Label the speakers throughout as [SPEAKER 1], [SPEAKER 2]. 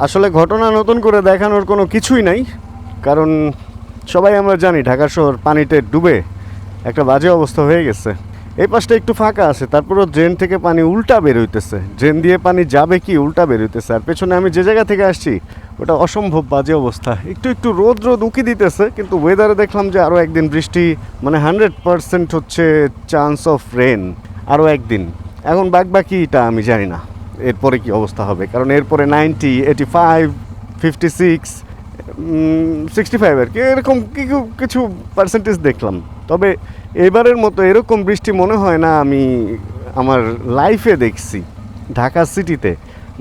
[SPEAKER 1] আসলে ঘটনা নতুন করে দেখানোর কোনো কিছুই নাই, কারণ সবাই আমরা জানি ঢাকা শহর পানিতে ডুবে একটা বাজে অবস্থা হয়ে গেছে। এই পাশটা একটু ফাঁকা আছে, তারপরও ড্রেন থেকে পানি উল্টা বের হইতেছে, ড্রেন দিয়ে পানি যাবে কি উল্টা বের হইতেছে। আর পেছনে আমি যে জায়গা থেকে আসছি ওটা অসম্ভব বাজে অবস্থা। একটু একটু রোদ রোদ উঁকি দিতেছে, কিন্তু ওয়েদারে দেখলাম যে আরও একদিন বৃষ্টি, মানে 100% হচ্ছে চান্স অফ রেন আরও একদিন। এখন বাকিটা আমি জানি না এরপরে কি অবস্থা হবে, কারণ এরপরে 90, 85, 56, 65 আর কি এরকম কিছু পার্সেন্টেজ দেখলাম। তবে এবারের মতো এরকম বৃষ্টি মনে হয় না আমি আমার লাইফে দেখছি। ঢাকা সিটিতে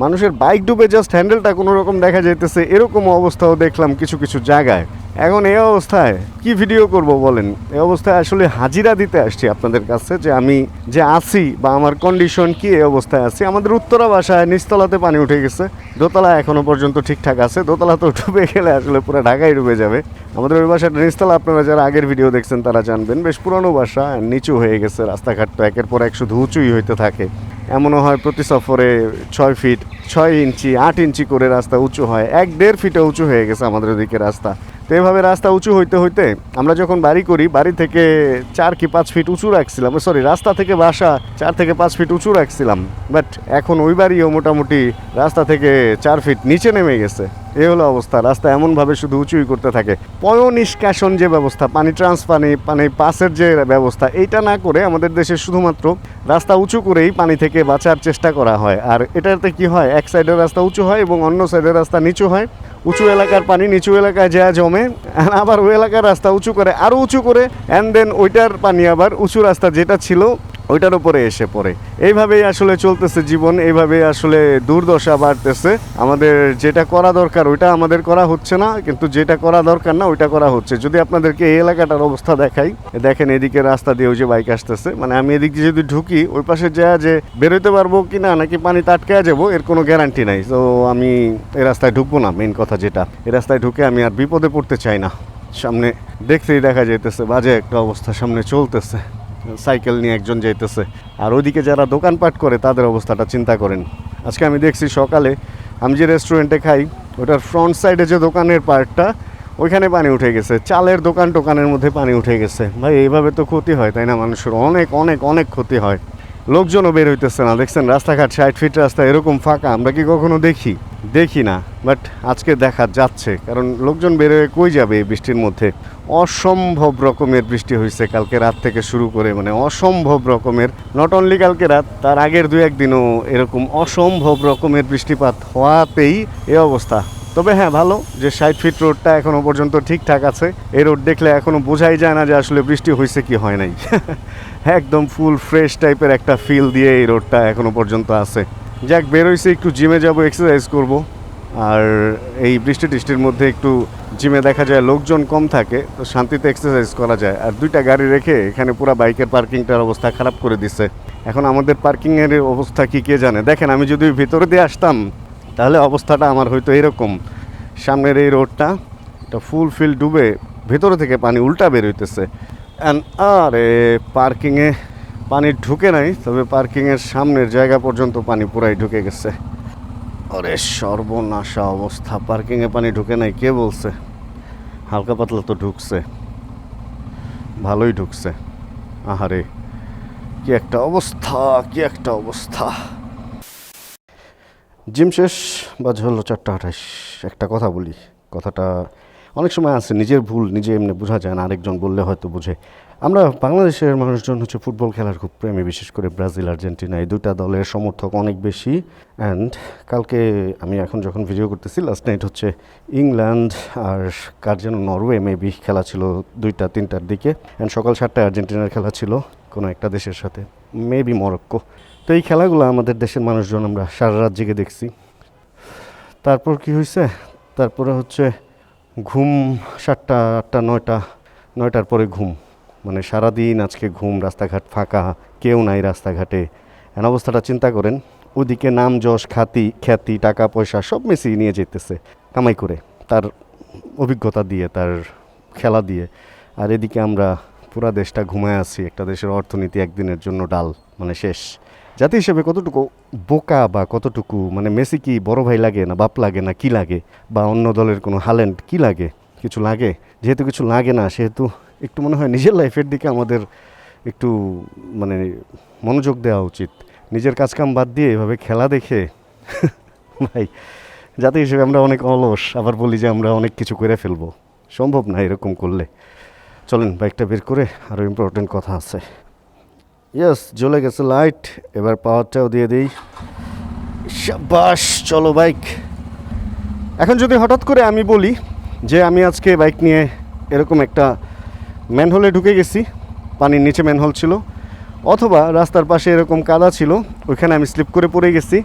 [SPEAKER 1] মানুষের বাইক ডুবে জাস্ট হ্যান্ডেলটা কোনো রকম দেখা যাইতেছে, এরকম অবস্থাও দেখলাম কিছু কিছু জায়গায়। এখন এই অবস্থায় কি ভিডিও করব বলেন? এই অবস্থায় আসলে হাজিরা দিতে আসছি আপনাদের কাছে যে আমি যে আছি বা আমার কন্ডিশন কি, এই অবস্থায় আছি। আমাদের উত্তরা বাসায় নিচতলাতে পানি উঠে গেছে, দোতলা এখনও পর্যন্ত ঠিকঠাক আছে, দোতলা তো ডুবে গেলে আসলে পুরো ঢাকায় ডুবে যাবে। আমাদের ওই বাসাটা নিচতলা, আপনারা যারা আগের ভিডিও দেখছেন তারা জানবেন, বেশ পুরনো বাসা, নিচু হয়ে গেছে, রাস্তাঘাট তো একের পর এক শুধু উঁচুই হইতে থাকে। এমনও হয় প্রতি সফরে 6 ফিট, 6 ইঞ্চি, 8 ইঞ্চি করে রাস্তা উঁচু হয়, 1-1.5 ফিটে উঁচু হয়ে গেছে আমাদের ওদিকে রাস্তা। তো এভাবে রাস্তা উঁচু হইতে হইতে আমরা যখন বাড়ি করি, বাড়ি থেকে 4 কি 5 ফিট উঁচু রাখছিলাম, সরি রাস্তা থেকে বাসা 4 থেকে 5 ফিট উঁচু রাখছিলাম, বাট এখন ওই বাড়িও মোটামুটি রাস্তা থেকে 4 ফিট নিচে নেমে গেছে। এই হলো অবস্থা, রাস্তা এমনভাবে শুধু উঁচুই করতে থাকে। পয় নিষ্কাশন যে ব্যবস্থা, পানি ট্রান্সফার, পানি পাসের যে ব্যবস্থা, এইটা না করে আমাদের দেশে শুধুমাত্র রাস্তা উঁচু করেই পানি থেকে বাঁচার চেষ্টা করা হয়। আর এটাতে কি হয়, এক সাইডের রাস্তা উঁচু হয় এবং অন্য সাইডের রাস্তা নিচু হয়। উঁচু এলাকার পানি নিচু এলাকায় যা জমে, আবার ওই এলাকার রাস্তা উঁচু করে আরও উঁচু করে, অ্যান্ড দেন ওইটার পানি আবার উঁচু রাস্তা যেটা ছিল ওইটার উপরে এসে পড়ে। এইভাবেই আসলে চলতেছে জীবন, এইভাবেই আসলে দুর্দশা বাড়তেছে। আমাদের যেটা করা দরকার ওইটা আমাদের করা হচ্ছে না, কিন্তু যেটা করা দরকার না ওইটা করা হচ্ছে। যদি আপনাদেরকে এই এলাকাটার অবস্থা দেখাই, দেখেন এদিকে রাস্তা দিয়ে ওই যে বাইক আসতেছে, মানে আমি এদিক দিয়ে যদি ঢুকি ওই পাশে যা যে বেরোতে পারবো কি না, নাকি পানি আটকে যাবো, এর কোনো গ্যারান্টি নাই। তো আমি এই রাস্তায় ঢুকবো না, মেন কথা যেটা, এই রাস্তায় ঢুকে আমি আর বিপদে পড়তে চাই না। সামনে দেখতেই দেখা যাইতেছে বাজে একটা অবস্থা সামনে চলতেছে, সাইকেল নিয়ে একজন যাইতেছে, আর ওইদিকে যারা দোকানপাট করে তাদের অবস্থাটা চিন্তা করেন। আজকে আমি দেখছি সকালে আমি যে রেস্টুরেন্টে খাই ওটার ফ্রন্ট সাইডে যে দোকানের পার্টটা, ওইখানে পানি উঠে গেছে, চালের দোকানের মধ্যে পানি উঠে গেছে। ভাই এইভাবে তো ক্ষতি হয়, তাই না? মানুষের অনেক অনেক অনেক ক্ষতি হয়। লোকজনও বের হইতেছে না, দেখছেন রাস্তাঘাট 60 ফিট রাস্তা এরকম ফাঁকা আমরা কি কখনো দেখি না, বাট আজকে দেখা যাচ্ছে, কারণ লোকজন বের হয়ে কই যাবে এই বৃষ্টির মধ্যে। অসম্ভব রকমের বৃষ্টি হয়েছে কালকে রাত থেকে শুরু করে, মানে অসম্ভব রকমের, নট অনলি কালকে রাত, তার আগের 2-1 দিনও এরকম অসম্ভব রকমের বৃষ্টিপাত হওয়াতেই এই অবস্থা। তবে হ্যাঁ, ভালো যে 60 ফিট রোডটা এখনও পর্যন্ত ঠিকঠাক আছে। এই রোড দেখলে এখনও বোঝাই যায় না যে আসলে বৃষ্টি হয়েছে কি হয় নাই। একদম ফুল ফ্রেশ টাইপের একটা ফিল দিয়ে এই রোডটা এখনও পর্যন্ত আছে। যাক, বেরোইছে, একটু জিমে যাব, এক্সারসাইজ করব। আর এই বৃষ্টি টিষ্টির মধ্যে একটু জিমে দেখা যায় লোকজন কম থাকে, তো শান্তিতে এক্সারসাইজ করা যায়। আর 2টা গাড়ি রেখে এখানে পুরো বাইকের পার্কিংটার অবস্থা খারাপ করে দিচ্ছে। এখন আমাদের পার্কিংয়ের অবস্থা কি কে জানে। দেখেন, আমি যদি ভিতরে দিয়ে আসতাম তাহলে অবস্থাটা আমার হয়তো এরকম। সামনের এই রোডটা এটা ফুল ফিল ডুবে, ভেতরে থেকে পানি উল্টা বের হইতেছে। আরে পার্কিংয়ে পানি ঢুকে নাই, তবে পার্কিংয়ের সামনের জায়গা পর্যন্ত পানি পুরাই ঢুকে গেছে। আরে সর্বনাশা অবস্থা, পার্কিংয়ে পানি ঢুকে নাই কে বলছে? হালকা পাতলা তো ঢুকছে, ভালোই ঢুকছে। আহারে কি একটা অবস্থা, কি একটা অবস্থা। জিম শেষ, বাজে হলো 4:28। একটা কথা বলি, কথাটা অনেক সময় আছে নিজের ভুল নিজে এমনি বোঝা যায় না, আরেকজন বললে হয়তো বুঝে। আমরা বাংলাদেশের মানুষজন হচ্ছে ফুটবল খেলার খুব প্রেমী, বিশেষ করে ব্রাজিল আর্জেন্টিনা, এই 2টা দলের সমর্থক অনেক বেশি। অ্যান্ড কালকে আমি এখন যখন ভিডিও করতেছি, লাস্ট নাইট হচ্ছে ইংল্যান্ড আর কার যেন নরওয়ে মেবি খেলা ছিল 2টা-3টার দিকে, অ্যান্ড সকাল 7টায় আর্জেন্টিনার খেলা ছিল কোনো একটা দেশের সাথে, মেবি মরক্কো। তো এই খেলাগুলো আমাদের দেশের মানুষজন আমরা সারা রাত জেগে দেখছি। তারপর কি হয়েছে, তারপরে হচ্ছে ঘুম 7টা, 8টা, 9টার পরে ঘুম, মানে সারাদিন আজকে ঘুম, রাস্তাঘাট ফাঁকা, কেউ নাই রাস্তাঘাটে। এন অবস্থাটা চিন্তা করেন। ওদিকে নাম যশ খ্যাতি টাকা পয়সা সব মিশিয়ে নিয়ে যেতেছে কামাই করে, তার অভিজ্ঞতা দিয়ে, তার খেলা দিয়ে। আর এদিকে আমরা পুরা দেশটা ঘুমায় আছি, একটা দেশের অর্থনীতি একদিনের জন্য ডাল, মানে শেষ। জাতি হিসেবে কতটুকু বোকা বা কতটুকু মানে মেসি কি বড় ভাই লাগে না বাপ লাগে না কি লাগে, বা অন্য দলের কোনো হাল্যান্ড কি লাগে, কিছু লাগে? যেহেতু কিছু লাগে না সেহেতু একটু মনে হয় নিজের লাইফের দিকে আমাদের একটু মানে মনোযোগ দেওয়া উচিত। নিজের কাজকাম বাদ দিয়ে এভাবে খেলা দেখে ভাই, জাতি হিসেবে আমরা অনেক অলস, আবার বলি যে আমরা অনেক কিছু করে ফেলবো। সম্ভব না এরকম করলে। চলেন বাইকটা বের করে আরও ইম্পর্টেন্ট কথা আছে। ইয়েস, জ্বলে গেছে লাইট, এবার পাওয়ারটাও দিয়ে দিই। শাবাশ, চলো বাইক। এখন যদি হঠাৎ করে আমি বলি যে আমি আজকে বাইক নিয়ে এরকম একটা ম্যানহোলে ঢুকে গেছি, পানির নিচে ম্যানহোল ছিল, অথবা রাস্তার পাশে এরকম কাদা ছিল, ওইখানে আমি স্লিপ করে পড়ে গেছি,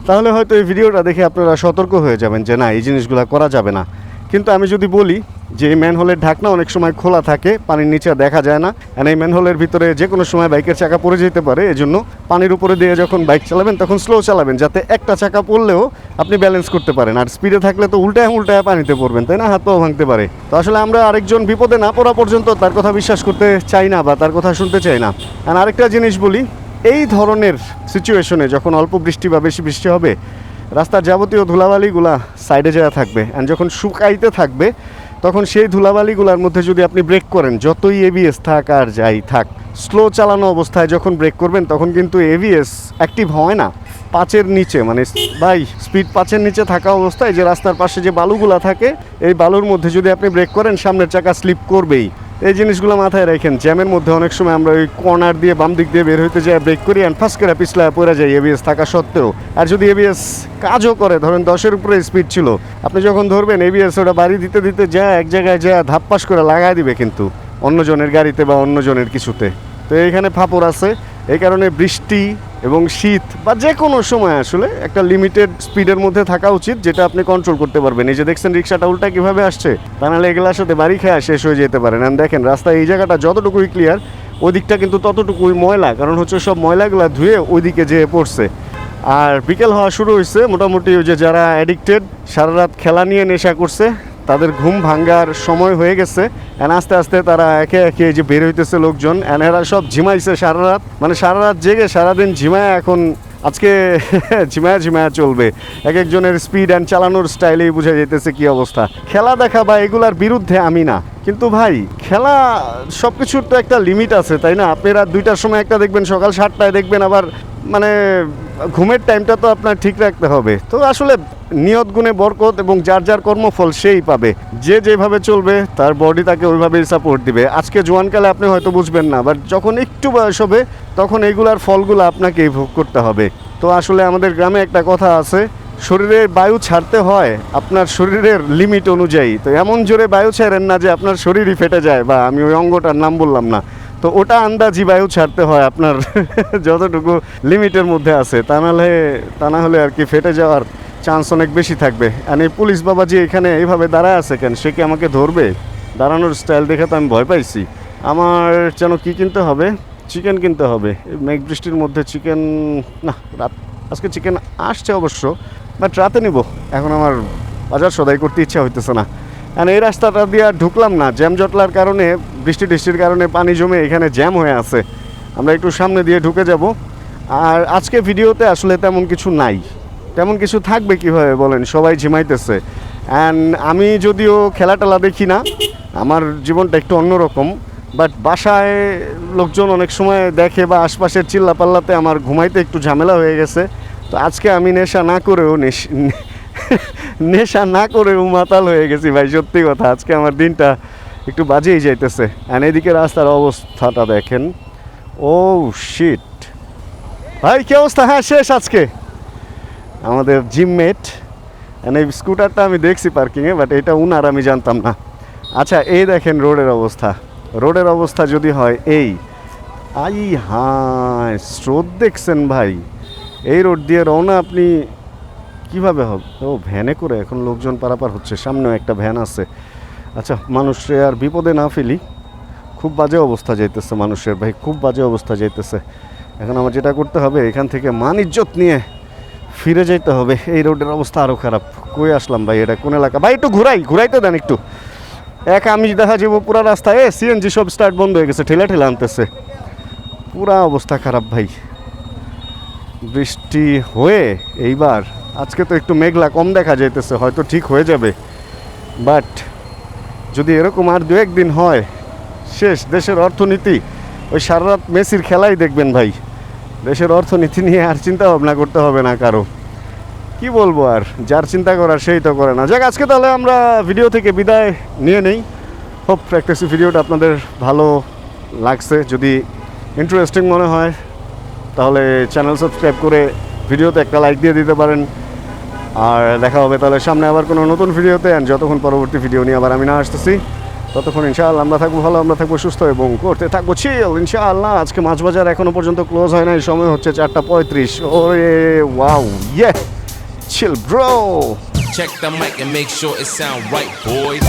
[SPEAKER 1] তাহলে হয়তো এই ভিডিওটা দেখে আপনারা সতর্ক হয়ে যাবেন যে না, এই জিনিসগুলো করা যাবে না। কিন্তু আমি যদি বলি যে এই ম্যানহোলের ঢাকনা অনেক সময় খোলা থাকে, পানির নিচে দেখা যায় না, আর এই ম্যানহোলের ভিতরে যে কোনো সময় বাইকের চাকা পড়ে যেতে পারে, এজন্য পানির উপরে দিয়ে যখন বাইক চালাবেন তখন স্লো চালাবেন, যাতে একটা চাকা পড়লেও আপনি ব্যালেন্স করতে পারেন। আর স্পিডে থাকলে তো উল্টায় উল্টায় পানিতে পড়বেন, তাই না? হাত পাও ভাঙতে পারে। তো আসলে আমরা আরেকজন বিপদে না পড়া পর্যন্ত তার কথা বিশ্বাস করতে চাই না বা তার কথা শুনতে চাই না। আর আরেকটা জিনিস বলি, এই ধরনের সিচুয়েশনে যখন অল্প বৃষ্টি বা বেশি বৃষ্টি হবে, রাস্তার যাবতীয় ধুলাবালিগুলা সাইডে যাওয়া থাকবে, অ্যান্ড যখন শুকাইতে থাকবে তখন সেই ধুলাবালিগুলার মধ্যে যদি আপনি ব্রেক করেন, যতই এবিএস থাক আর যাই থাক, স্লো চালানো অবস্থায় যখন ব্রেক করবেন তখন কিন্তু এবিএস অ্যাক্টিভ হয় না। পাঁচের নিচে মানে ভাই স্পিড 5-এর নিচে থাকা অবস্থায় যে রাস্তার পাশে যে বালুগুলা থাকে, এই বালুর মধ্যে যদি আপনি ব্রেক করেন সামনের চাকা স্লিপ করবেই। এই জিনিসগুলো মাথায় রাখেন। জ্যামের মধ্যে অনেক সময় আমরা ওই কর্নার দিয়ে বাম দিক দিয়ে বের হইতে যাই, ব্রেক করি, অ্যান্ড ফার্স্ট করে পিছলায় পড়ে যাই এবিএস থাকা সত্ত্বেও। আর যদি এবিএস কাজও করে, ধরেন 10-এর উপরে স্পিড ছিল, আপনি যখন ধরবেন এবিএস ওটা বাড়ি দিতে দিতে যায় এক জায়গায় যায় ধাপ্পাস করে লাগাই দিবে কিন্তু অন্যজনের গাড়িতে বা অন্যজনের কিছুতে। তো এইখানে ফাপড় আছে। এই কারণে বৃষ্টি এবং শীত বা যে কোনো সময় আসলে একটা লিমিটেড স্পিডের মধ্যে থাকা উচিত, যেটা আপনি কন্ট্রোল করতে পারবেন। এই যে দেখছেন রিক্সাটা উল্টা কীভাবে আসছে, তা নাহলে এগুলোর সাথে বাড়ি খেয়ে শেষ হয়ে যেতে পারেন। আর দেখেন রাস্তায় এই জায়গাটা যতটুকুই ক্লিয়ার, ওই দিকটা কিন্তু ততটুকুই ময়লা, কারণ হচ্ছে সব ময়লাগুলো ধুয়ে ওইদিকে যেয়ে পড়ছে। আর বিকেল হওয়া শুরু হয়েছে মোটামুটি। ওই যে যারা অ্যাডিক্টেড, সারা রাত খেলা নিয়ে নেশা করছে, তাদের ঘুম ভাঙ্গার সময় হয়ে গেছে। এন আস্তে আস্তে তারা একে একে যে বের হইতেছে লোকজন, এন এরা সব ঝিমাইছে সারা রাত, মানে সারা রাত জেগে সারাদিন ঝিমায় এখন আজকে ঝিমায়া ঝিমায়া চলবে। এক একজনের স্পিড অ্যান্ড চালানোর স্টাইলেই বোঝা যেতেছে কি অবস্থা। খেলা দেখা বা এগুলার বিরুদ্ধে আমি না, কিন্তু ভাই খেলা সব কিছুর তো একটা লিমিট আছে, তাই না? আপনি রাত 2টার সময় একটা দেখবেন, সকাল 7টায় দেখবেন, আবার মানে ঘুমের টাইমটা তো আপনার ঠিক রাখতে হবে। তো আসলে নিয়ত গুণে বরকত, এবং যার যার কর্মফল সেই পাবে। যে যেভাবে চলবে তার বডি তাকে ওইভাবেই সাপোর্ট দিবে। আজকে জোয়ানকালে আপনি হয়তো বুঝবেন না, বাট যখন একটু বয়স হবে তখন এইগুলার ফলগুলো আপনাকেই ভোগ করতে হবে। তো আসলে আমাদের গ্রামে একটা কথা আছে, শরীরের বায়ু ছাড়তে হয় আপনার শরীরের লিমিট অনুযায়ী। তো এমন জোরে বায়ু ছাড়েন না যে আপনার শরীরই ফেটে যায়, বা আমি ওই অঙ্গটার নাম বললাম না, তো ওটা আন্দাজি বায়ু ছাড়তে হয় আপনার যতটুকু লিমিটের মধ্যে আছে, তা না হলে আর কি ফেটে যাওয়ার চান্স অনেক বেশি থাকবে। আর এই পুলিশ বাবাজি এখানে এইভাবে দাঁড়ায় আছে কেন? সে কি আমাকে ধরবে? দাঁড়ানোর স্টাইল দেখে তো আমি ভয় পাইছি। আমার যেন কি কিনতে হবে? চিকেন কিনতে হবে। মেঘ বৃষ্টির মধ্যে চিকেন না, রাত আজকে চিকেন আসছে অবশ্য, বাট রাতে নিব। এখন আমার বাজার সদাই করতে ইচ্ছা হইতেছে না। আর এই রাস্তাটা দিয়ে ঢুকলাম না, জ্যাম জটলার কারণে, বৃষ্টি টিষ্টির কারণে পানি জমে এখানে জ্যাম হয়ে আছে। আমরা একটু সামনে দিয়ে ঢুকে যাব। আর আজকে ভিডিওতে আসলে তেমন কিছু নাই, তেমন কিছু থাকবে কিভাবে বলেন? সবাই ঝিমাইতেছে। অ্যান্ড আমি যদিও খেলা টেলা দেখি না, আমার জীবনটা একটু অন্যরকম, বাট বাসায় লোকজন অনেক সময় দেখে বা আশপাশের চিল্লাপাল্লাতে আমার ঘুমাইতে একটু ঝামেলা হয়ে গেছে। তো আজকে আমি নেশা না করেও মাতাল হয়ে গেছি ভাই, সত্যি কথা। আজকে আমার দিনটা একটু বাজেই যাইতেছে। অ্যান্ড এদিকে রাস্তার অবস্থাটা দেখেন। ও শিট ভাই, কি অবস্থা? হ্যাঁ, শেষ আজকে আমাদের জিমমেট। এই স্কুটারটা আমি দেখছি পার্কিংয়ে, বাট এটা উনার আমি জানতাম না। আচ্ছা, এই দেখেন রোডের অবস্থা যদি হয় এই, হায় স্রোত দেখছেন ভাই? এই রোড দিয়ে রওনা আপনি কিভাবে হবে? ও ভ্যানে করে এখন লোকজন পারাপার হচ্ছে, সামনেও একটা ভ্যান আছে। আচ্ছা, মানুষে আর বিপদে না ফেলি। খুব বাজে অবস্থা যাইতেছে মানুষের ভাই, খুব বাজে অবস্থা যাইতেছে। এখন আমার যেটা করতে হবে, এখান থেকে মান ইজ্জত নিয়ে ফিরে যেতে হবে। এই রোডের অবস্থা আরও খারাপ। কই আসলাম ভাই? এটা কোন এলাকা ভাই? একটু ঘুরাইতে দেন একটু। আমি দেখা যাবো পুরা রাস্তায় সিএনজি সব স্টার্ট বন্ধ হয়ে গেছে, ঠেলা আনতেছে। পুরা অবস্থা খারাপ ভাই। বৃষ্টি হয়ে এইবার আজকে তো একটু মেঘলা কম দেখা যাইতেছে, হয়তো ঠিক হয়ে যাবে। বাট যদি এরকম আর দু একদিন হয়, শেষ দেশের অর্থনীতি। ওই সারা রাত মেসির খেলাই দেখবেন ভাই। দেশের অর্থনীতি নিয়ে আর চিন্তা ভাবনা করতে হবে না কারো। কি বলবো আর, যার চিন্তা করার সেই তো করে না। যাক, আজকে তাহলে আমরা ভিডিও থেকে বিদায় নিয়ে নেই। হোপ প্র্যাকটিস ভিডিওটা আপনাদের ভালো লাগছে। যদি ইন্টারেস্টিং মনে হয় তাহলে চ্যানেল সাবস্ক্রাইব করে ভিডিওতে একটা লাইক দিয়ে দিতে পারেন। আর দেখা হবে তাহলে সামনে আবার কোনো নতুন ভিডিওতে। অ্যান্ড যতক্ষণ পরবর্তী ভিডিও নিয়ে আবার আমি না আসতেছি, ততক্ষণ ইনশাআল্লাহ আমরা থাকবো ভালো, আমরা থাকবো সুস্থ এবং করতে থাকবো চিল ইনশাআল্লাহ। আজকে মাছ বাজার এখনো পর্যন্ত ক্লোজ হয় নাই, সময় হচ্ছে 4:35। ওরে ওয়াও, ইয়ে, chill bro.
[SPEAKER 2] Check the mic and make sure it sound right, boys.